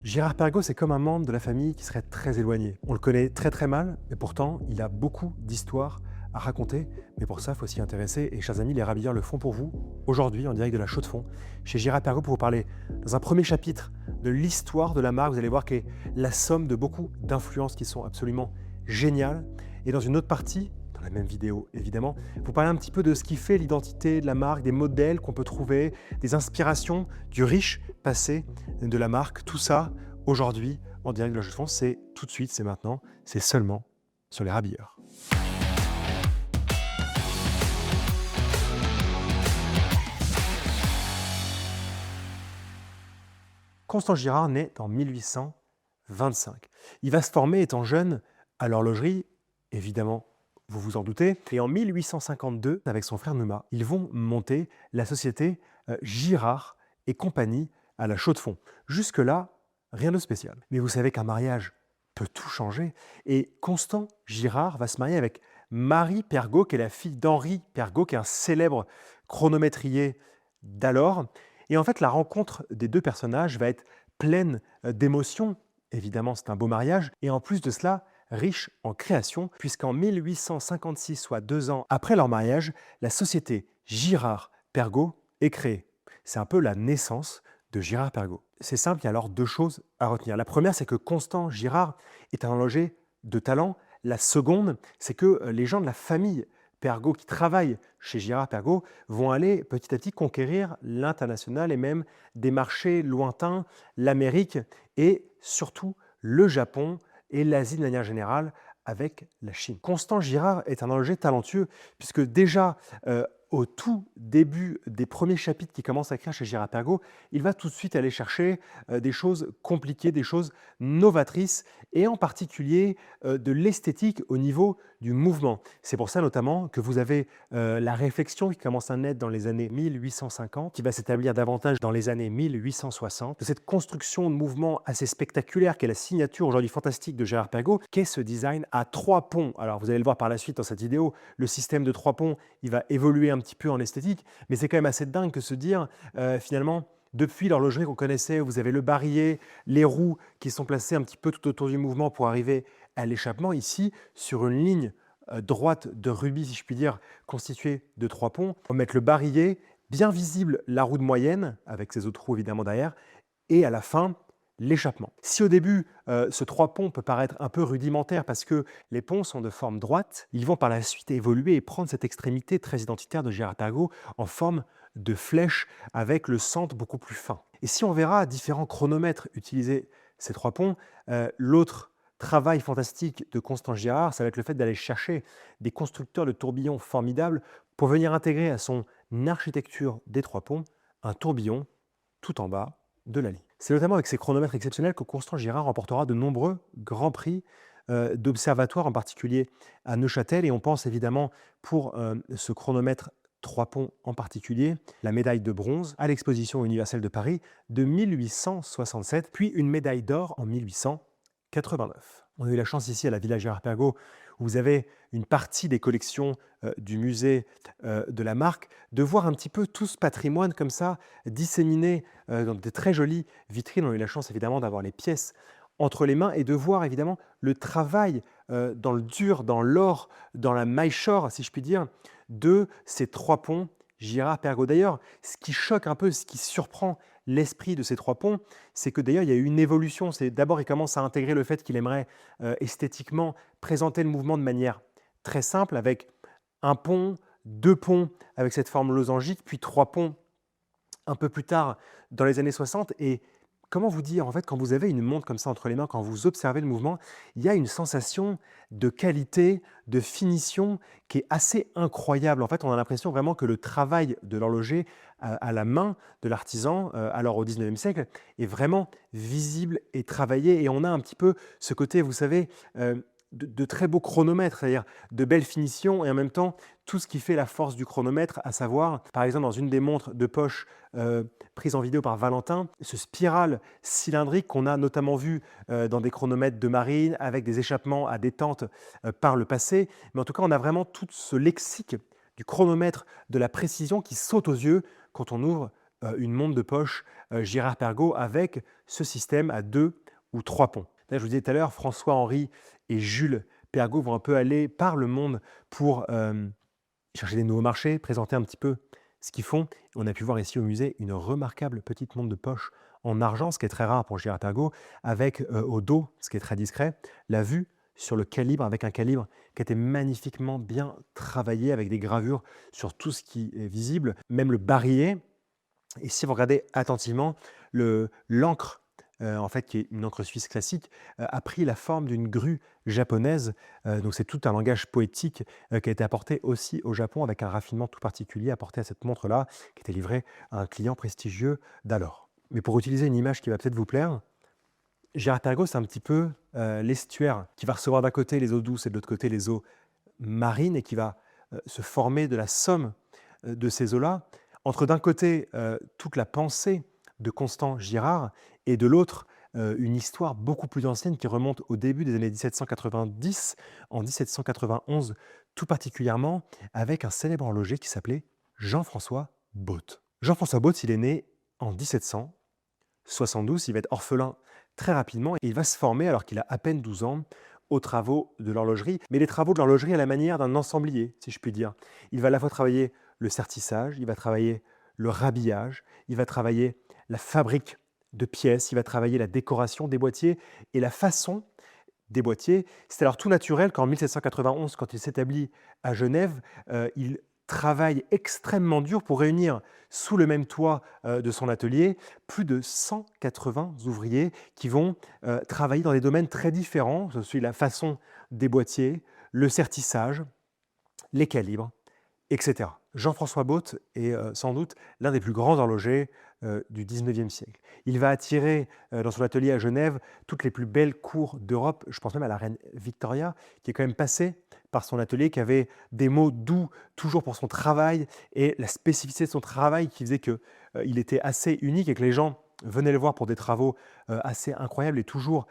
Gérard Perregaux, c'est comme un membre de la famille qui serait très éloigné. On le connaît très très mal, mais pourtant, il a beaucoup d'histoires à raconter. Mais pour ça, il faut s'y intéresser. Et chers amis, les Rabilleurs le font pour vous, aujourd'hui, en direct de la Chaux-de-Fonds, chez Gérard Perregaux, pour vous parler, dans un premier chapitre, de l'histoire de la marque. Vous allez voir qu'elle est la somme de beaucoup d'influences qui sont absolument géniales. Et dans une autre partie, dans la même vidéo évidemment, vous parlez un petit peu de ce qui fait l'identité de la marque, des modèles qu'on peut trouver, des inspirations, du riche passé de la marque. Tout ça, aujourd'hui, en direct de la Chaux-de-Fonds, c'est tout de suite, c'est maintenant, c'est seulement sur les Rabilleurs. Constant Girard naît en 1825. Il va se former étant jeune à l'horlogerie, évidemment, vous vous en doutez. Et en 1852, avec son frère Numa, ils vont monter la société Girard et compagnie à la Chaux-de-Fonds. Jusque-là, rien de spécial. Mais vous savez qu'un mariage peut tout changer. Et Constant Girard va se marier avec Marie Perregaux, qui est la fille d'Henri Perregaux, qui est un célèbre chronométrier d'alors. Et en fait, la rencontre des deux personnages va être pleine d'émotions. Évidemment, c'est un beau mariage. Et en plus de cela, riche en création, puisqu'en 1856, soit 2 ans après leur mariage, la société Girard-Perregaux est créée. C'est un peu la naissance de Girard-Perregaux. C'est simple, il y a alors deux choses à retenir. La première, c'est que Constant Girard est un horloger de talent. La seconde, c'est que les gens de la famille Perregaux qui travaillent chez Girard-Perregaux vont aller petit à petit conquérir l'international et même des marchés lointains, l'Amérique et surtout le Japon et l'Asie de manière générale avec la Chine. Constant Girard est un horloger talentueux puisque déjà au tout début des premiers chapitres qu'il commence à écrire chez Girard-Perregaux, il va tout de suite aller chercher des choses compliquées, des choses novatrices et en particulier de l'esthétique au niveau du mouvement. C'est pour ça notamment que vous avez la réflexion qui commence à naître dans les années 1850, qui va s'établir davantage dans les années 1860, de cette construction de mouvement assez spectaculaire qui est la signature aujourd'hui fantastique de Girard-Perregaux, qu'est ce design à 3 ponts. Alors vous allez le voir par la suite dans cette vidéo, le système de 3 ponts, il va évoluer un petit peu en esthétique, mais c'est quand même assez dingue que se dire finalement, depuis l'horlogerie qu'on connaissait, vous avez le barillet, les roues qui sont placées un petit peu tout autour du mouvement pour arriver à l'échappement. Ici, sur une ligne droite de rubis, si je puis dire, constituée de 3 ponts, on va mettre le barillet, bien visible la roue de moyenne, avec ses autres roues évidemment derrière, et à la fin, l'échappement. Si au début, ce 3 ponts peut paraître un peu rudimentaire parce que les ponts sont de forme droite, ils vont par la suite évoluer et prendre cette extrémité très identitaire de Girard-Perregaux en forme de flèche avec le centre beaucoup plus fin. Et si on verra différents chronomètres utiliser ces 3 ponts, l'autre travail fantastique de Constant Girard, ça va être le fait d'aller chercher des constructeurs de tourbillons formidables pour venir intégrer à son architecture des 3 ponts un tourbillon tout en bas de la ligne. C'est notamment avec ces chronomètres exceptionnels que Constant Girard remportera de nombreux grands prix d'observatoire, en particulier à Neuchâtel. Et on pense évidemment pour ce chronomètre 3 ponts en particulier, la médaille de bronze à l'exposition universelle de Paris de 1867, puis une médaille d'or en 1889. On a eu la chance ici à la Villa Girard-Perregaux, où vous avez une partie des collections du musée de la marque, de voir un petit peu tout ce patrimoine comme ça, disséminé dans de très jolies vitrines. On a eu la chance évidemment d'avoir les pièces entre les mains et de voir évidemment le travail dans le dur, dans l'or, dans la maille-shore, si je puis dire, de ces 3 ponts Girard-Perregaux. D'ailleurs, ce qui choque un peu, ce qui surprend l'esprit de ces 3 ponts, c'est que d'ailleurs il y a eu une évolution. C'est d'abord il commence à intégrer le fait qu'il aimerait esthétiquement présenter le mouvement de manière très simple avec un pont, 2 ponts avec cette forme losangique, puis 3 ponts un peu plus tard dans les années 60. Et comment vous dire, en fait, quand vous avez une montre comme ça entre les mains, quand vous observez le mouvement, il y a une sensation de qualité, de finition qui est assez incroyable. En fait, on a l'impression vraiment que le travail de l'horloger à la main de l'artisan, alors au 19e siècle, est vraiment visible et travaillé. Et on a un petit peu ce côté, vous savez, de très beaux chronomètres, c'est-à-dire de belles finitions et en même temps tout ce qui fait la force du chronomètre, à savoir, par exemple, dans une des montres de poche prise en vidéo par Valentin, ce spirale cylindrique qu'on a notamment vu dans des chronomètres de marine avec des échappements à détente par le passé. Mais en tout cas, on a vraiment tout ce lexique du chronomètre de la précision qui saute aux yeux quand on ouvre une montre de poche Girard-Perregaux avec ce système à 2 ou 3 ponts. Là, je vous disais tout à l'heure, François-Henri et Jules Perregaux vont un peu aller par le monde pour chercher des nouveaux marchés, présenter un petit peu ce qu'ils font. On a pu voir ici au musée une remarquable petite montre de poche en argent, ce qui est très rare pour Girard-Perregaux, avec au dos, ce qui est très discret, la vue sur le calibre, avec un calibre qui était magnifiquement bien travaillé, avec des gravures sur tout ce qui est visible, même le barillet. Et si vous regardez attentivement, l'encre, en fait, qui est une encre suisse classique, a pris la forme d'une grue japonaise. Donc c'est tout un langage poétique, qui a été apporté aussi au Japon avec un raffinement tout particulier apporté à cette montre-là, qui était livrée à un client prestigieux d'alors. Mais pour utiliser une image qui va peut-être vous plaire, Girard-Perregaux, c'est un petit peu, l'estuaire qui va recevoir d'un côté les eaux douces et de l'autre côté les eaux marines et qui va, se former de la somme, de ces eaux-là, entre d'un côté, toute la pensée de Constant Girard et de l'autre, une histoire beaucoup plus ancienne qui remonte au début des années 1790, en 1791 tout particulièrement, avec un célèbre horloger qui s'appelait Jean-François Botte. Jean-François Botte, il est né en 1772, il va être orphelin très rapidement et il va se former alors qu'il a à peine 12 ans aux travaux de l'horlogerie, mais les travaux de l'horlogerie à la manière d'un ensemblier, si je puis dire. Il va à la fois travailler le sertissage, il va travailler le rhabillage, il va travailler la fabrique de pièces, il va travailler la décoration des boîtiers et la façon des boîtiers. C'est alors tout naturel qu'en 1791, quand il s'établit à Genève, il travaille extrêmement dur pour réunir sous le même toit de son atelier plus de 180 ouvriers qui vont travailler dans des domaines très différents. Je suis la façon des boîtiers, le sertissage, les calibres, etc. Jean-François Botte est sans doute l'un des plus grands horlogers du 19e siècle. Il va attirer dans son atelier à Genève toutes les plus belles cours d'Europe. Je pense même à la reine Victoria, qui est quand même passée par son atelier, qui avait des mots doux toujours pour son travail et la spécificité de son travail qui faisait qu'il était assez unique et que les gens venaient le voir pour des travaux assez incroyables et toujours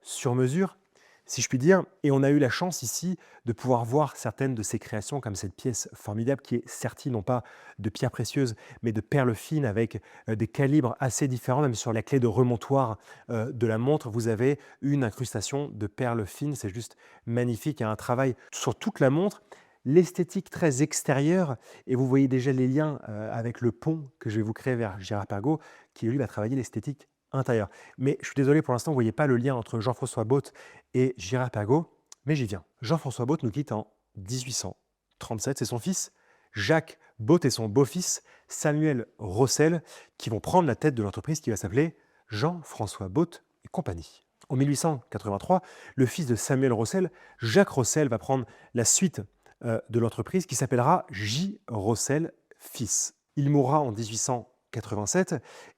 sur mesure, si je puis dire. Et on a eu la chance ici de pouvoir voir certaines de ses créations, comme cette pièce formidable qui est sertie non pas de pierres précieuses, mais de perles fines avec des calibres assez différents. Même sur la clé de remontoir de la montre, vous avez une incrustation de perles fines. C'est juste magnifique. Il y a un travail sur toute la montre. L'esthétique très extérieure, et vous voyez déjà les liens avec le pont que je vais vous créer vers Girard-Perregaux, qui lui va travailler l'esthétique intérieure. Mais je suis désolé, pour l'instant, vous ne voyez pas le lien entre Jean-François Botte et Girard-Perregaux, mais j'y viens. Jean-François Botte nous quitte en 1837. C'est son fils, Jacques Botte, et son beau-fils, Samuel Rossel, qui vont prendre la tête de l'entreprise qui va s'appeler Jean-François Botte et compagnie. En 1883, le fils de Samuel Rossel, Jacques Rossel, va prendre la suite de l'entreprise qui s'appellera J. Rossel fils. Il mourra en 1887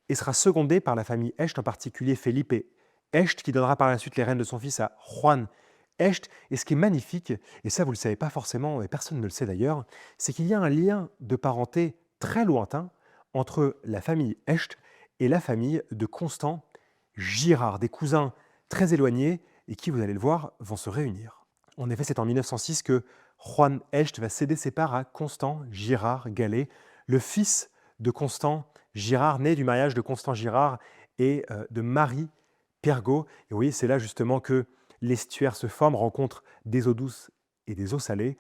et sera secondé par la famille Hecht, en particulier Felipe Hecht, qui donnera par la suite les rênes de son fils à Juan Hecht. Et ce qui est magnifique, et ça vous ne le savez pas forcément, et personne ne le sait d'ailleurs, c'est qu'il y a un lien de parenté très lointain entre la famille Hecht et la famille de Constant Girard, des cousins très éloignés et qui, vous allez le voir, vont se réunir. En effet, c'est en 1906 que Juan Hecht va céder ses parts à Constant Girard Gallet, le fils de Constant Girard, né du mariage de Constant Girard et de Marie Perregaux. Et vous voyez, c'est là justement que l'estuaire se forme, rencontre des eaux douces et des eaux salées,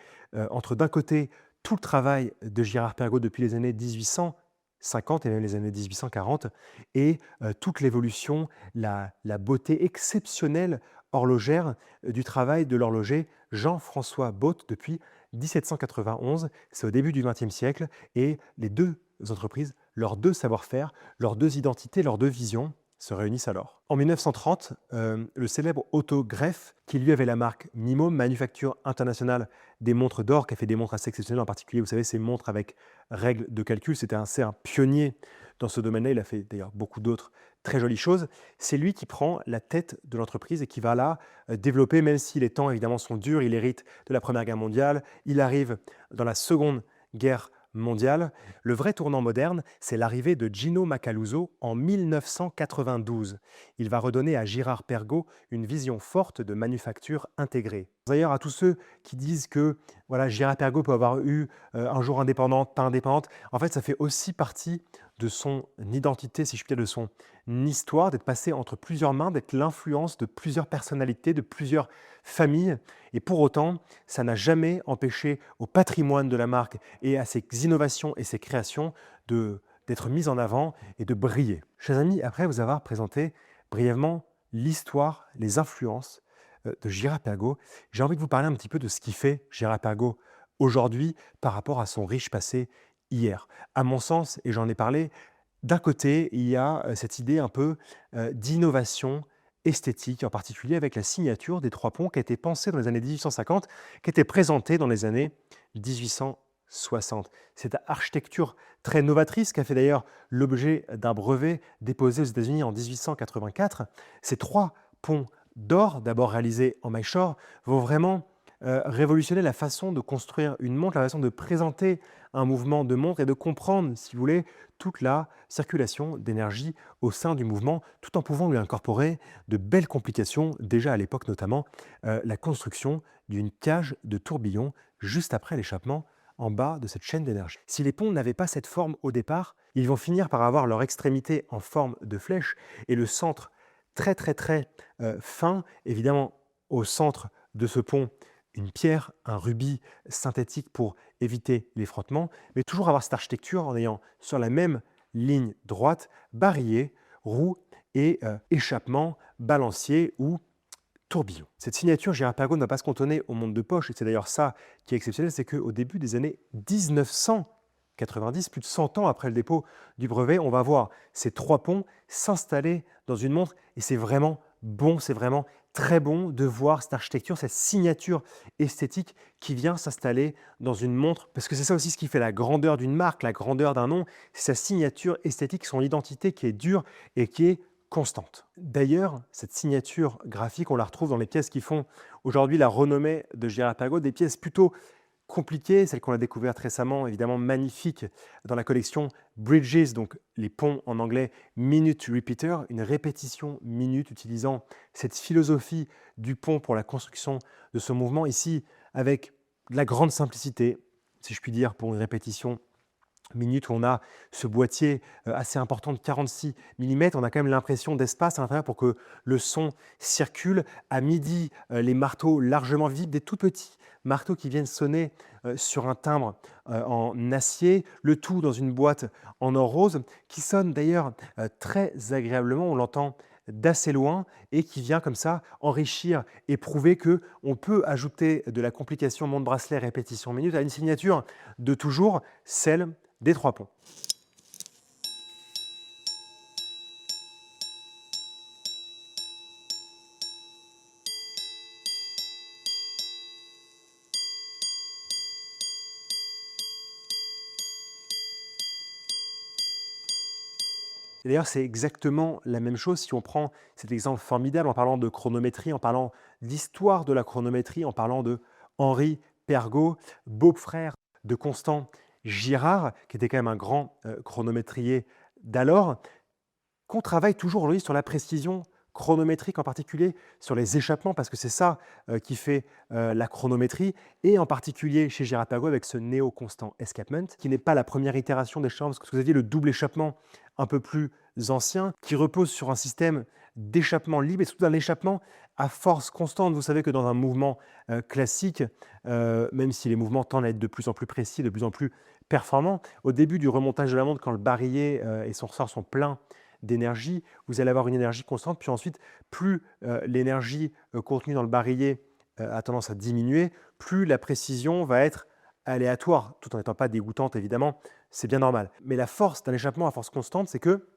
entre d'un côté tout le travail de Girard-Perregaux depuis les années 1850 et même les années 1840, et toute l'évolution, la beauté exceptionnelle horlogère du travail de l'horloger Jean-François Botte depuis 1791. C'est au début du XXe siècle, et les deux entreprises, leurs deux savoir-faire, leurs deux identités, leurs deux visions se réunissent alors. En 1930, le célèbre Otto Greff, qui lui avait la marque Mimo, manufacture internationale des montres d'or, qui a fait des montres assez exceptionnelles, en particulier, vous savez, ces montres avec règles de calcul. C'était un pionnier dans ce domaine-là. Il a fait d'ailleurs beaucoup d'autres très jolies choses. C'est lui qui prend la tête de l'entreprise et qui va là développer, même si les temps évidemment sont durs. Il hérite de la Première Guerre mondiale, il arrive dans la Seconde Guerre mondiale. Le vrai tournant moderne, c'est l'arrivée de Gino Macaluso en 1992. Il va redonner à Girard-Perregaux une vision forte de manufacture intégrée. D'ailleurs, à tous ceux qui disent que voilà, J.R. Pergaud peut avoir eu un jour indépendante, pas indépendante, en fait, ça fait aussi partie de son identité, si je puis dire, de son histoire, d'être passé entre plusieurs mains, d'être l'influence de plusieurs personnalités, de plusieurs familles. Et pour autant, ça n'a jamais empêché au patrimoine de la marque et à ses innovations et ses créations d'être mis en avant et de briller. Chers amis, après vous avoir présenté brièvement l'histoire, les influences de J.R. Pergaud, j'ai envie de vous parler un petit peu de ce qui fait J.R. Pergaud aujourd'hui par rapport à son riche passé hier. À mon sens, et j'en ai parlé, d'un côté, il y a cette idée un peu d'innovation esthétique, en particulier avec la signature des trois ponts qui a été pensée dans les années 1850, qui était présentée dans les années 1860. Cette architecture très novatrice qui a fait d'ailleurs l'objet d'un brevet déposé aux États-Unis en 1884, ces trois ponts d'or, d'abord réalisés en Mysore, vont vraiment révolutionner la façon de construire une montre, la façon de présenter un mouvement de montre et de comprendre, si vous voulez, toute la circulation d'énergie au sein du mouvement, tout en pouvant lui incorporer de belles complications, déjà à l'époque notamment, la construction d'une cage de tourbillon juste après l'échappement en bas de cette chaîne d'énergie. Si les ponts n'avaient pas cette forme au départ, ils vont finir par avoir leur extrémité en forme de flèche et le centre très fin, évidemment au centre de ce pont, une pierre, un rubis synthétique pour éviter les frottements, mais toujours avoir cette architecture en ayant sur la même ligne droite barillet, roue et échappement, balancier ou tourbillon. Cette signature J.R. Pergaud ne va pas se cantonner au monde de poche, et c'est d'ailleurs ça qui est exceptionnel, c'est qu'au début des années 1990, plus de 100 ans après le dépôt du brevet, on va voir ces trois ponts s'installer dans une montre, et c'est vraiment bon, c'est vraiment très bon de voir cette architecture, cette signature esthétique qui vient s'installer dans une montre, parce que c'est ça aussi ce qui fait la grandeur d'une marque, la grandeur d'un nom, c'est sa signature esthétique, son identité qui est dure et qui est constante. D'ailleurs, cette signature graphique, on la retrouve dans les pièces qui font aujourd'hui la renommée de J.R. Pergaud, des pièces plutôt compliquées, celles qu'on a découvertes récemment, évidemment magnifiques, dans la collection Bridges, donc les ponts en anglais, Minute Repeater, une répétition minute utilisant cette philosophie du pont pour la construction de ce mouvement, ici avec de la grande simplicité, si je puis dire, pour une répétition minute où on a ce boîtier assez important de 46 mm, on a quand même l'impression d'espace à l'intérieur pour que le son circule. À midi, les marteaux largement visibles, des tout petits marteaux qui viennent sonner sur un timbre en acier, le tout dans une boîte en or rose, qui sonne d'ailleurs très agréablement, on l'entend d'assez loin et qui vient comme ça enrichir et prouver que on peut ajouter de la complication montre bracelet répétition minute à une signature de toujours, celle des trois ponts. Et d'ailleurs, c'est exactement la même chose si on prend cet exemple formidable en parlant de chronométrie, en parlant d'histoire de la chronométrie, en parlant de Henri Pergaud, beau-frère de Constant Girard, qui était quand même un grand chronométrier d'alors, qu'on travaille toujours aujourd'hui sur la précision chronométrique, en particulier sur les échappements, parce que c'est ça qui fait la chronométrie, et en particulier chez J.R. Pergaud avec ce néo-constant escapement, qui n'est pas la première itération d'échappement, parce que vous aviez le double échappement un peu plus ancien, qui repose sur un système d'échappement libre, et surtout d'un échappement à force constante. Vous savez que dans un mouvement classique, même si les mouvements tendent à être de plus en plus précis, de plus en plus performants, au début du remontage de la montre, quand le barillet et son ressort sont pleins d'énergie, vous allez avoir une énergie constante, puis ensuite, plus l'énergie contenue dans le barillet a tendance à diminuer, plus la précision va être aléatoire, tout en n'étant pas dégoûtante évidemment, c'est bien normal. Mais la force d'un échappement à force constante, c'est que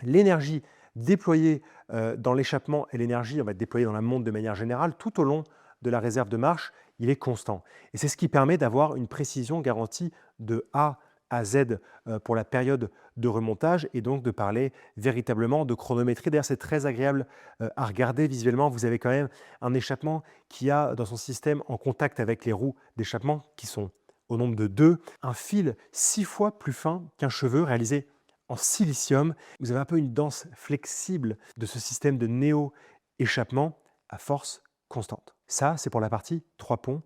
l'énergie déployée dans l'échappement et l'énergie, on va être déployée dans la montre de manière générale, tout au long de la réserve de marche, il est constant. Et c'est ce qui permet d'avoir une précision garantie de A à Z pour la période de remontage et donc de parler véritablement de chronométrie. D'ailleurs, c'est très agréable à regarder visuellement. Vous avez quand même un échappement qui a dans son système en contact avec les roues d'échappement qui sont au nombre de 2, un fil 6 fois plus fin qu'un cheveu réalisé en silicium. Vous avez un peu une danse flexible de ce système de néo-échappement à force constante. Ça, c'est pour la partie 3 ponts,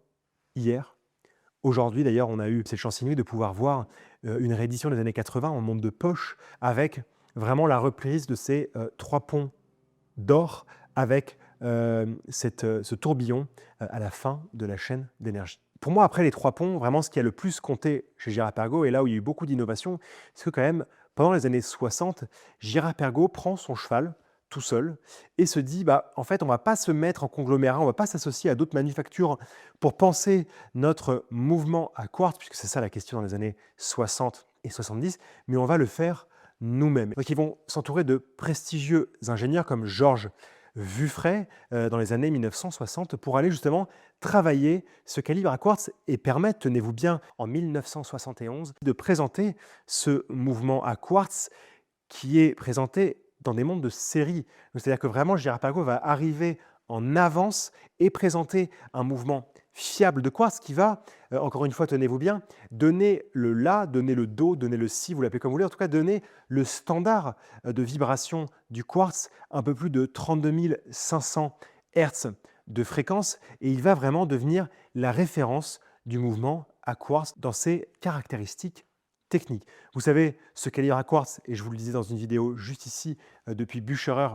hier. Aujourd'hui, d'ailleurs, on a eu cette chance inouïe de pouvoir voir une réédition des années 80 en montre de poche avec vraiment la reprise de ces 3 ponts d'or avec ce tourbillon à la fin de la chaîne d'énergie. Pour moi, après les 3 ponts, vraiment ce qui a le plus compté chez Girard-Perregaux et là où il y a eu beaucoup d'innovation, c'est que quand même, pendant les années 60, Girard-Perregaux prend son cheval tout seul et se dit, bah, en fait, on ne va pas se mettre en conglomérat, on ne va pas s'associer à d'autres manufactures pour penser notre mouvement à quartz, puisque c'est ça la question dans les années 60 et 70, mais on va le faire nous-mêmes. Donc ils vont s'entourer de prestigieux ingénieurs comme Georges Vuffray dans les années 1960 pour aller justement travailler ce calibre à quartz et permettre, tenez-vous bien, en 1971, de présenter ce mouvement à quartz qui est présenté dans des montres de série. C'est-à-dire que vraiment, Girard-Perregaux va arriver en avance et présenter un mouvement fiable de quartz qui va, encore une fois, tenez-vous bien, donner le La, donner le Do, donner le Si, vous l'appelez comme vous voulez, en tout cas donner le standard de vibration du quartz, un peu plus de 32 500 Hz de fréquence, et il va vraiment devenir la référence du mouvement à quartz dans ses caractéristiques techniques. Vous savez, ce calibre à quartz, et je vous le disais dans une vidéo juste ici, depuis Bucherer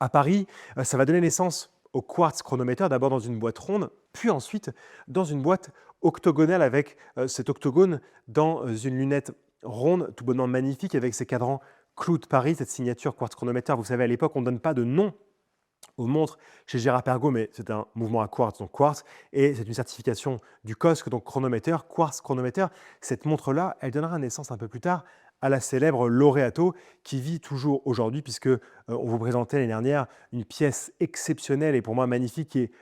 à Paris, ça va donner naissance au quartz chronomètre, d'abord dans une boîte ronde, puis ensuite dans une boîte octogonale avec cet octogone dans une lunette ronde, tout bonnement magnifique, avec ses cadrans clous de Paris, cette signature quartz chronomètre. Vous savez, à l'époque, on ne donne pas de nom aux montres chez Girard-Perregaux, mais c'est un mouvement à quartz, donc quartz, et c'est une certification du COSC, donc chronomètre, quartz chronomètre. Cette montre-là, elle donnera naissance un peu plus tard à la célèbre Laureato, qui vit toujours aujourd'hui, puisque on vous présentait l'année dernière une pièce exceptionnelle et pour moi magnifique, qui est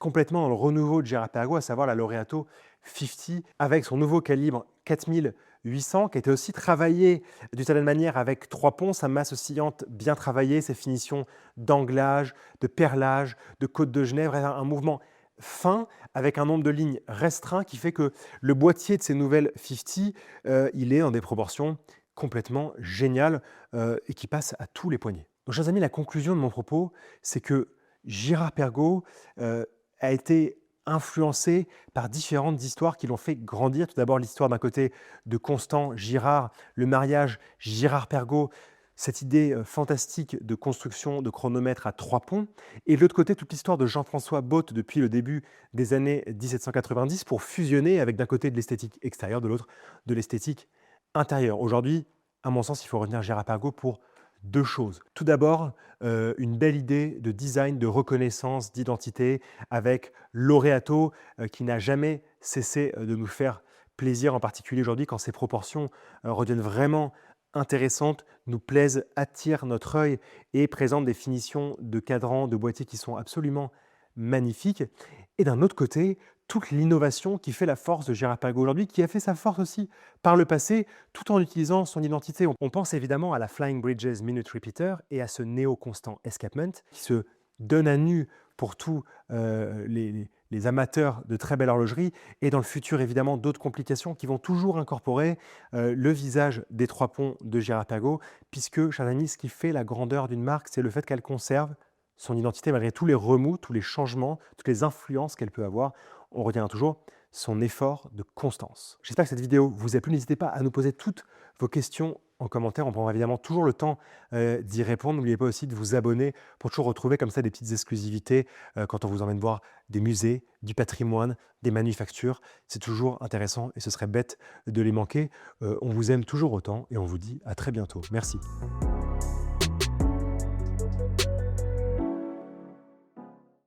complètement dans le renouveau de Girard-Perregaux, à savoir la Laureato 50, avec son nouveau calibre 4800, qui a été aussi travaillé d'une certaine manière avec 3 ponts, sa masse oscillante bien travaillée, ses finitions d'anglage, de perlage, de côte de Genève, un mouvement fin avec un nombre de lignes restreint qui fait que le boîtier de ces nouvelles 50, il est dans des proportions complètement géniales et qui passe à tous les poignets. Donc, chers amis, la conclusion de mon propos, c'est que Girard-Perregaux a été influencé par différentes histoires qui l'ont fait grandir. Tout d'abord, l'histoire d'un côté de Constant Girard, le mariage Girard-Perregaux, cette idée fantastique de construction de chronomètre à 3 ponts. Et de l'autre côté, toute l'histoire de Jean-François Botte depuis le début des années 1790 pour fusionner avec d'un côté de l'esthétique extérieure, de l'autre de l'esthétique intérieure. Aujourd'hui, à mon sens, il faut retenir Girard-Perregaux pour 2 choses. Tout d'abord, une belle idée de design, de reconnaissance, d'identité avec Laureato qui n'a jamais cessé de nous faire plaisir, en particulier aujourd'hui quand ses proportions redeviennent vraiment intéressantes, nous plaisent, attirent notre œil et présentent des finitions de cadrans, de boîtiers qui sont absolument magnifiques. Et d'un autre côté, toute l'innovation qui fait la force de Girard-Perregaux aujourd'hui, qui a fait sa force aussi par le passé, tout en utilisant son identité. On pense évidemment à la Flying Bridges Minute Repeater et à ce néo-constant Escapement qui se donne à nu pour tous les amateurs de très belle horlogerie et dans le futur évidemment d'autres complications qui vont toujours incorporer le visage des 3 ponts de Girard-Perregaux puisque, chers amis, ce qui fait la grandeur d'une marque, c'est le fait qu'elle conserve son identité malgré tous les remous, tous les changements, toutes les influences qu'elle peut avoir. On retiendra toujours son effort de constance. J'espère que cette vidéo vous a plu. N'hésitez pas à nous poser toutes vos questions en commentaire. On prendra évidemment toujours le temps d'y répondre. N'oubliez pas aussi de vous abonner pour toujours retrouver comme ça des petites exclusivités quand on vous emmène voir des musées, du patrimoine, des manufactures. C'est toujours intéressant et ce serait bête de les manquer. On vous aime toujours autant et on vous dit à très bientôt. Merci.